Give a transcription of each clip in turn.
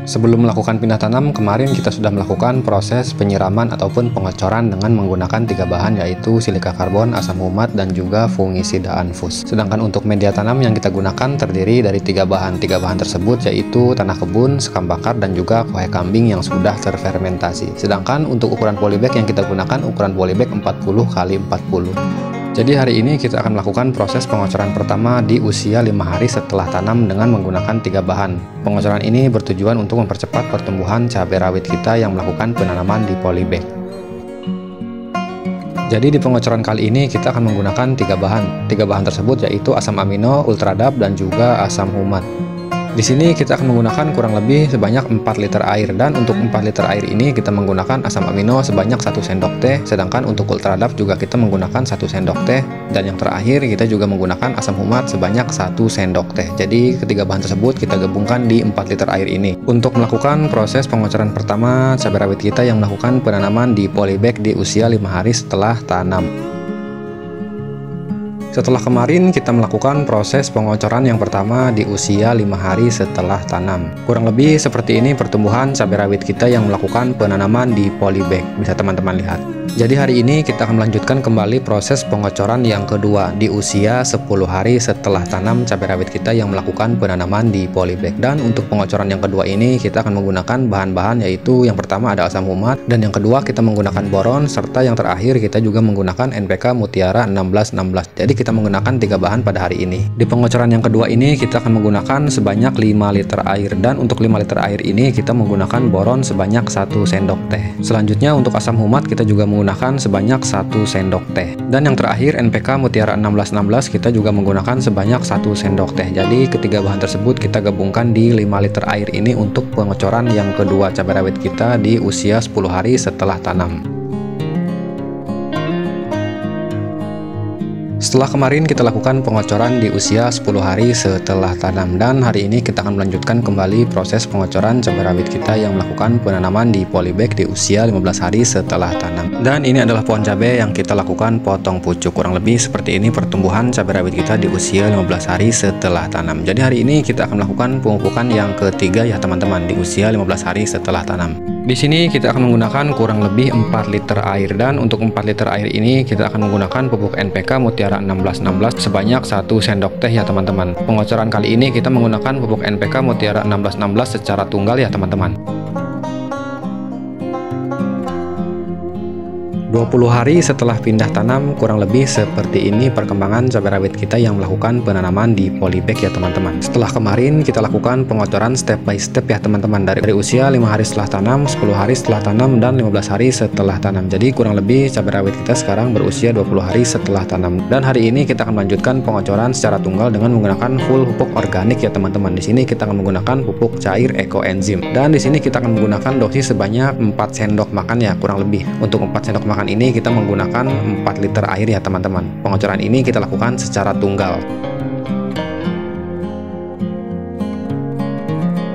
Sebelum melakukan pindah tanam, kemarin kita sudah melakukan proses penyiraman ataupun pengocoran dengan menggunakan 3 bahan, yaitu silika karbon, asam humat, dan juga fungisida anfus. Sedangkan untuk media tanam yang kita gunakan terdiri dari 3 bahan. 3 bahan tersebut yaitu tanah kebun, sekam bakar, dan juga kohe kambing yang sudah terfermentasi. Sedangkan untuk ukuran polybag yang kita gunakan ukuran polybag 40 x 40. Jadi hari ini kita akan melakukan proses pengocoran pertama di usia 5 hari setelah tanam dengan menggunakan 3 bahan. Pengocoran ini bertujuan untuk mempercepat pertumbuhan cabai rawit kita yang melakukan penanaman di polybag. Jadi di pengocoran kali ini kita akan menggunakan 3 bahan. 3 bahan tersebut yaitu asam amino, ultradap, dan juga asam humat. Di sini kita akan menggunakan kurang lebih sebanyak 4 liter air, dan untuk 4 liter air ini kita menggunakan asam amino sebanyak 1 sendok teh, sedangkan untuk ultradap juga kita menggunakan 1 sendok teh, dan yang terakhir kita juga menggunakan asam humat sebanyak 1 sendok teh. Jadi ketiga bahan tersebut kita gabungkan di 4 liter air ini untuk melakukan proses pengocoran pertama cabai rawit kita yang melakukan penanaman di polybag di usia 5 hari setelah tanam. Setelah kemarin kita melakukan proses pengocoran yang pertama di usia 5 hari setelah tanam. Kurang lebih seperti ini pertumbuhan cabai rawit kita yang melakukan penanaman di polybag, bisa teman-teman lihat. Jadi hari ini kita akan melanjutkan kembali proses pengocoran yang kedua di usia 10 hari setelah tanam cabai rawit kita yang melakukan penanaman di polybag. Dan untuk pengocoran yang kedua ini kita akan menggunakan bahan-bahan, yaitu yang pertama ada asam humat, dan yang kedua kita menggunakan boron, serta yang terakhir kita juga menggunakan NPK Mutiara 1616. Jadi kita menggunakan 3 bahan pada hari ini. Di pengocoran yang kedua ini kita akan menggunakan sebanyak 5 liter air, dan untuk 5 liter air ini kita menggunakan boron sebanyak 1 sendok teh. Selanjutnya untuk asam humat kita juga menggunakan sebanyak 1 sendok teh. Dan yang terakhir NPK Mutiara 1616 kita juga menggunakan sebanyak 1 sendok teh. Jadi ketiga bahan tersebut kita gabungkan di 5 liter air ini untuk pengocoran yang kedua cabai rawit kita di usia 10 hari setelah tanam. Setelah kemarin kita lakukan pengocoran di usia 10 hari setelah tanam, dan hari ini kita akan melanjutkan kembali proses pengocoran cabai rawit kita yang melakukan penanaman di polybag di usia 15 hari setelah tanam. Dan ini adalah pohon cabai yang kita lakukan potong pucuk. Kurang lebih seperti ini pertumbuhan cabai rawit kita di usia 15 hari setelah tanam. Jadi hari ini kita akan melakukan pemupukan yang ketiga ya teman-teman di usia 15 hari setelah tanam. Di sini kita akan menggunakan kurang lebih 4 liter air, dan untuk 4 liter air ini kita akan menggunakan pupuk NPK Mutiara 1616 sebanyak 1 sendok teh ya teman-teman. Pengocoran kali ini kita menggunakan pupuk NPK Mutiara 1616 secara tunggal ya teman-teman. 20 hari setelah pindah tanam, kurang lebih seperti ini perkembangan cabai rawit kita yang melakukan penanaman di polybag ya teman-teman. Setelah kemarin kita lakukan pengocoran step by step ya teman-teman, dari usia 5 hari setelah tanam, 10 hari setelah tanam, dan 15 hari setelah tanam. Jadi kurang lebih cabai rawit kita sekarang berusia 20 hari setelah tanam. Dan hari ini kita akan melanjutkan pengocoran secara tunggal dengan menggunakan full pupuk organik ya teman-teman. Di sini kita akan menggunakan pupuk cair ekoenzim, dan di sini kita akan menggunakan dosis sebanyak 4 sendok makan ya kurang lebih. Untuk 4 sendok makan ini kita menggunakan 4 liter air ya teman-teman. Pengocoran ini kita lakukan secara tunggal.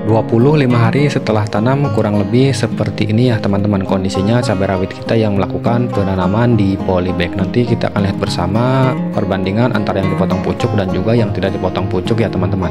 25 hari setelah tanam kurang lebih seperti ini ya teman-teman kondisinya cabai rawit kita yang melakukan penanaman di polybag. Nanti kita akan lihat bersama perbandingan antara yang dipotong pucuk dan juga yang tidak dipotong pucuk ya teman-teman.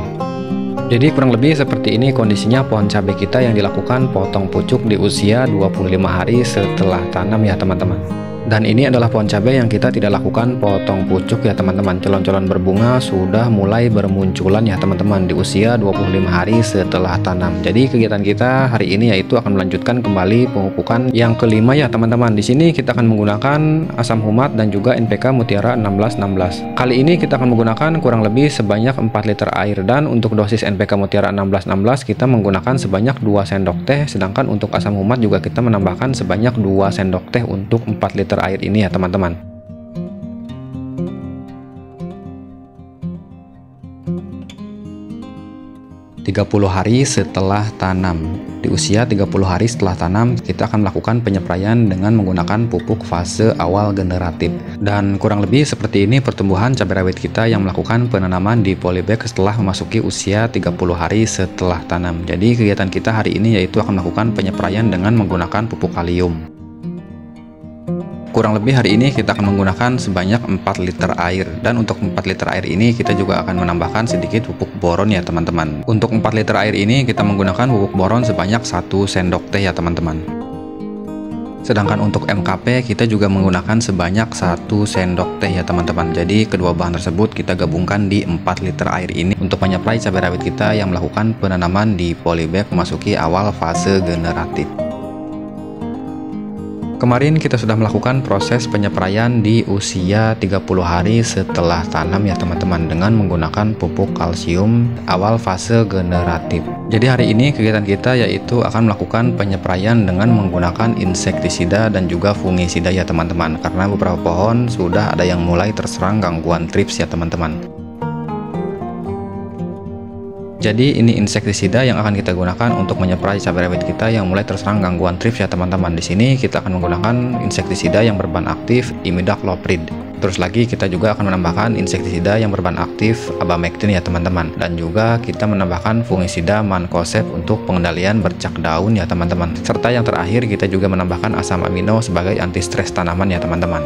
Jadi kurang lebih seperti ini kondisinya pohon cabai kita yang dilakukan potong pucuk di usia 25 hari setelah tanam ya teman-teman. Dan ini adalah pohon cabai yang kita tidak lakukan potong pucuk ya teman-teman. Calon-calon berbunga sudah mulai bermunculan ya teman-teman di usia 25 hari setelah tanam. Jadi kegiatan kita hari ini yaitu akan melanjutkan kembali pemupukan yang kelima ya teman-teman. Di sini kita akan menggunakan asam humat dan juga NPK Mutiara 1616. Kali ini kita akan menggunakan kurang lebih sebanyak 4 liter air, dan untuk dosis NPK Mutiara 1616 kita menggunakan sebanyak 2 sendok teh, sedangkan untuk asam humat juga kita menambahkan sebanyak 2 sendok teh untuk 4 liter air ini ya teman-teman. ...30 hari setelah tanam. Di usia 30 hari setelah tanam, kita akan melakukan penyepraian dengan menggunakan pupuk fase awal generatif. Dan kurang lebih seperti ini pertumbuhan cabai rawit kita yang melakukan penanaman di polybag setelah memasuki usia 30 hari setelah tanam. Jadi kegiatan kita hari ini yaitu akan melakukan penyepraian dengan menggunakan pupuk kalium. Kurang lebih hari ini kita akan menggunakan sebanyak 4 liter air, dan untuk 4 liter air ini kita juga akan menambahkan sedikit pupuk boron ya teman-teman. Untuk 4 liter air ini kita menggunakan pupuk boron sebanyak 1 sendok teh ya teman-teman. Sedangkan untuk MKP kita juga menggunakan sebanyak 1 sendok teh ya teman-teman. Jadi kedua bahan tersebut kita gabungkan di 4 liter air ini untuk menyuplai cabai rawit kita yang melakukan penanaman di polybag memasuki awal fase generatif. Kemarin kita sudah melakukan proses penyepraian di usia 30 hari setelah tanam ya teman-teman, dengan menggunakan pupuk kalsium awal fase generatif. Jadi hari ini kegiatan kita yaitu akan melakukan penyepraian dengan menggunakan insektisida dan juga fungisida ya teman-teman, karena beberapa pohon sudah ada yang mulai terserang gangguan trips ya teman-teman. Jadi ini insektisida yang akan kita gunakan untuk menyeprai cabai rawit kita yang mulai terserang gangguan trips ya teman-teman. Di sini kita akan menggunakan insektisida yang berbahan aktif imidacloprid. Terus lagi kita juga akan menambahkan insektisida yang berbahan aktif abamectin ya teman-teman. Dan juga kita menambahkan fungisida mancozeb untuk pengendalian bercak daun ya teman-teman. Serta yang terakhir kita juga menambahkan asam amino sebagai anti stres tanaman ya teman-teman.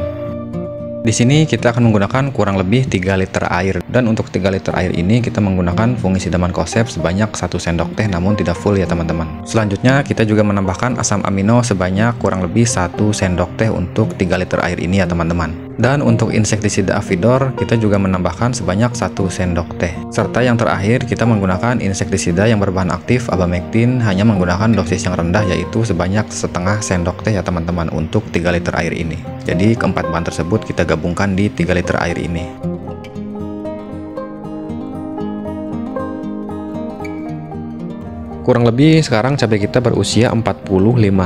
Di sini kita akan menggunakan kurang lebih 3 liter air, dan untuk 3 liter air ini kita menggunakan fungisida mancozeb sebanyak 1 sendok teh namun tidak full ya teman-teman. Selanjutnya kita juga menambahkan asam amino sebanyak kurang lebih 1 sendok teh untuk 3 liter air ini ya teman-teman. Dan untuk insektisida aphidor kita juga menambahkan sebanyak 1 sendok teh. Serta yang terakhir kita menggunakan insektisida yang berbahan aktif abamectin hanya menggunakan dosis yang rendah yaitu sebanyak setengah sendok teh ya teman-teman untuk 3 liter air ini. Jadi keempat bahan tersebut kita gabungkan di 3 liter air ini. Kurang lebih sekarang cabai kita berusia 45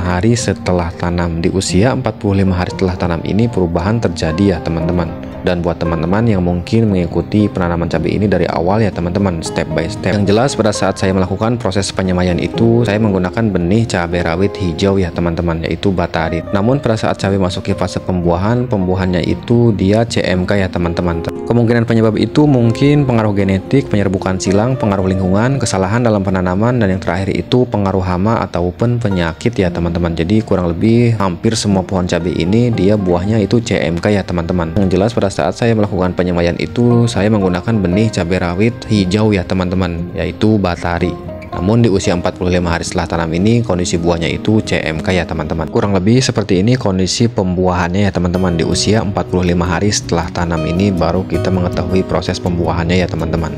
hari setelah tanam. Di usia 45 hari setelah tanam ini perubahan terjadi ya teman-teman. Dan buat teman-teman yang mungkin mengikuti penanaman cabai ini dari awal ya teman-teman, step by step. Yang jelas pada saat saya melakukan proses penyemaian itu, saya menggunakan benih cabai rawit hijau ya teman-teman, yaitu batarit. Namun pada saat cabai masuki fase pembuahan, pembuahannya itu dia CMK ya teman-teman. Kemungkinan penyebab itu mungkin pengaruh genetik, penyerbukan silang, pengaruh lingkungan, kesalahan dalam penanaman, dan yang terakhir itu pengaruh hama ataupun penyakit ya teman-teman. Jadi kurang lebih hampir semua pohon cabai ini dia buahnya itu CMK ya teman-teman. Yang jelas pada saat saya melakukan penyemaian itu saya menggunakan benih cabai rawit hijau ya teman-teman, yaitu batari. Namun di usia 45 hari setelah tanam ini kondisi buahnya itu CMK ya teman-teman. Kurang lebih seperti ini kondisi pembuahannya ya teman-teman. Di usia 45 hari setelah tanam ini baru kita mengetahui proses pembuahannya ya teman-teman.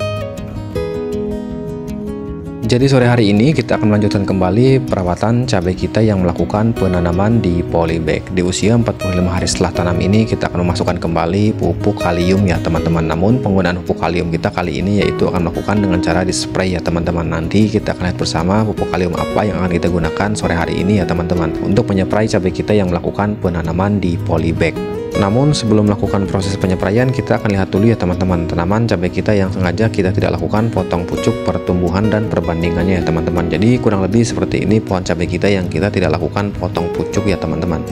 Jadi sore hari ini kita akan melanjutkan kembali perawatan cabai kita yang melakukan penanaman di polybag. Di usia 45 hari setelah tanam ini kita akan memasukkan kembali pupuk kalium ya teman-teman. Namun penggunaan pupuk kalium kita kali ini yaitu akan melakukan dengan cara di spray ya teman-teman. Nanti kita akan lihat bersama pupuk kalium apa yang akan kita gunakan sore hari ini ya teman-teman untuk menyeprai cabai kita yang melakukan penanaman di polybag. Namun sebelum melakukan proses penyepraian kita akan lihat dulu ya teman-teman tanaman cabai kita yang sengaja kita tidak lakukan potong pucuk pertumbuhan dan perbandingannya ya teman-teman. Jadi kurang lebih seperti ini pohon cabai kita yang kita tidak lakukan potong pucuk ya teman-teman.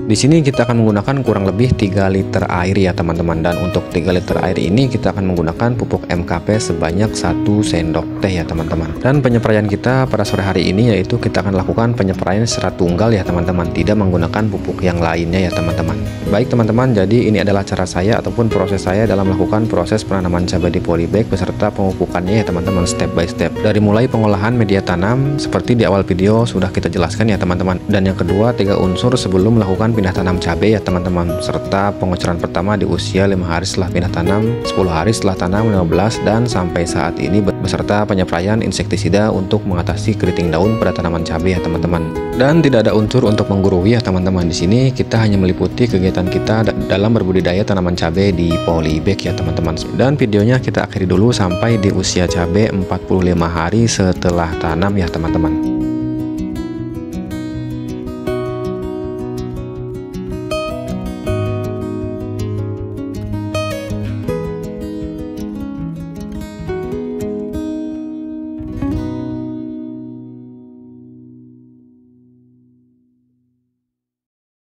Di sini kita akan menggunakan kurang lebih 3 liter air ya teman-teman, dan untuk 3 liter air ini kita akan menggunakan pupuk MKP sebanyak 1 sendok teh ya teman-teman. Dan penyepraian kita pada sore hari ini yaitu kita akan lakukan penyepraian secara tunggal ya teman-teman, tidak menggunakan pupuk yang lainnya ya teman-teman. Baik teman-teman, jadi ini adalah cara saya ataupun proses saya dalam melakukan proses penanaman cabai di polybag beserta pemupukannya ya teman-teman, step by step. Dari mulai pengolahan media tanam seperti di awal video sudah kita jelaskan ya teman-teman. Dan yang kedua 3 unsur sebelum melakukan pindah tanam cabai ya teman-teman, serta pengocoran pertama di usia 5 hari setelah pindah tanam, 10 hari setelah tanam, 15, dan sampai saat ini beserta penyepraian insektisida untuk mengatasi keriting daun pada tanaman cabai ya teman-teman. Dan tidak ada unsur untuk menggurui ya teman-teman. Di sini kita hanya meliputi kegiatan kita dalam berbudidaya tanaman cabai di polybag ya teman-teman. Dan videonya kita akhiri dulu sampai di usia cabai 45 hari setelah tanam ya teman-teman.